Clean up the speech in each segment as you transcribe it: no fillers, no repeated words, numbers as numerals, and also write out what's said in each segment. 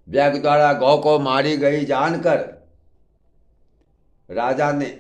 व्याघ्र द्वारा गौ को मारी गई जानकर राजा ने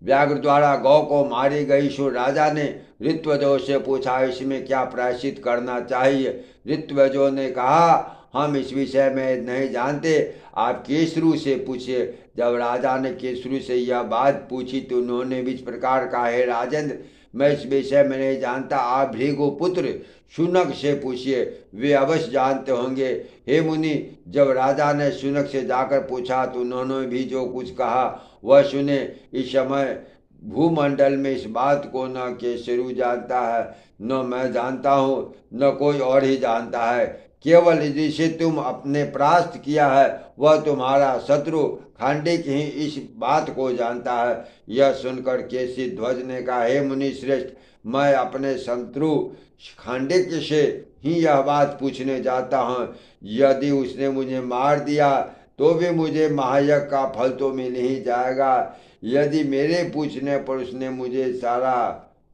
व्याघ्र द्वारा गौ को मारी गई सो राजा ने ऋत्विजों से पूछा, इसमें क्या प्रायश्चित करना चाहिए। ऋत्विजों ने कहा, हम इस विषय में नहीं जानते, आप केसरू से पूछिए। जब राजा ने केसरू से यह बात पूछी तो उन्होंने भी इस प्रकार कहा, हे राजेंद्र, मैं इस विषय में नहीं जानता, आप भृगुपुत्र शुनक से पूछिए, वे अवश्य जानते होंगे। हे मुनि, जब राजा ने शुनक से जाकर पूछा तो उन्होंने भी जो कुछ कहा वह सुने। इस समय भूमंडल में इस बात को न केसरू जानता है, न मैं जानता हूँ, न कोई और ही जानता है। केवल जिसे तुम अपने परास्त किया है वह तुम्हारा शत्रु खांडिक ही इस बात को जानता है। यह सुनकर केसी ध्वज ने कहा, हे मुनि श्रेष्ठ, मैं अपने शत्रु खांडिक से ही यह बात पूछने जाता हूँ। यदि उसने मुझे मार दिया तो भी मुझे महायज्ञ का फल तो मिल ही जाएगा। यदि मेरे पूछने पर उसने मुझे सारा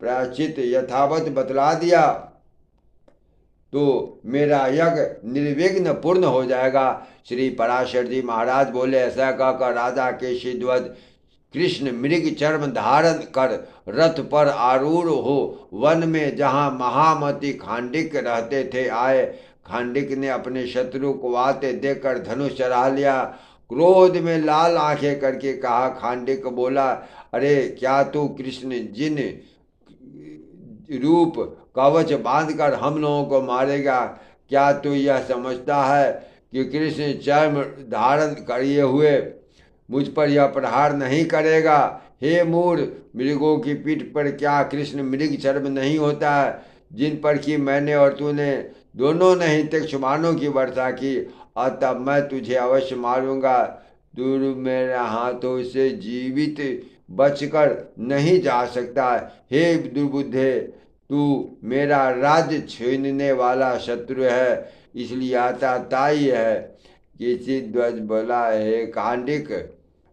प्रायश्चित यथावत बतला दिया तो मेरा यज्ञ निर्विघ्न पूर्ण हो जाएगा। श्री पराशर जी महाराज बोले, ऐसा कहकर राजा केशी ध्वज कृष्ण मृग चर्म धारण कर रथ पर आरूढ़ हो वन में जहाँ महामती खांडिक रहते थे आए। खांडिक ने अपने शत्रु को आते देखकर धनुष चढ़ा लिया। क्रोध में लाल आंखें करके कहा, खांडिक बोला, अरे क्या तू कृष्ण जिन रूप कवच बांधकर हम लोगों को मारेगा? क्या तू यह समझता है कि कृष्ण चर्म धारण किए हुए मुझ पर यह प्रहार नहीं करेगा? हे मूढ़, मृगों की पीठ पर क्या कृष्ण मृग चर्म नहीं होता है, जिन पर कि मैंने और तूने दोनों ने ही तीक्ष्ण बाणों की वर्षा की। अतः मैं तुझे अवश्य मारूंगा। तू मेरे हाथों से जीवित बचकर नहीं जा सकता। हे दुर्बुद्धे, तू मेरा राज्य छीनने वाला शत्रु है, इसलिए आता ताई है। किसी ध्वज बोला, हे कांडिक,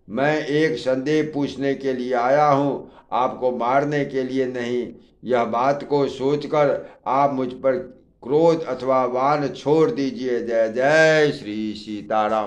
मैं एक संदेह पूछने के लिए आया हूँ, आपको मारने के लिए नहीं। यह बात को सोचकर आप मुझ पर क्रोध अथवा वाण छोड़ दीजिए। जय जय श्री सीताराम।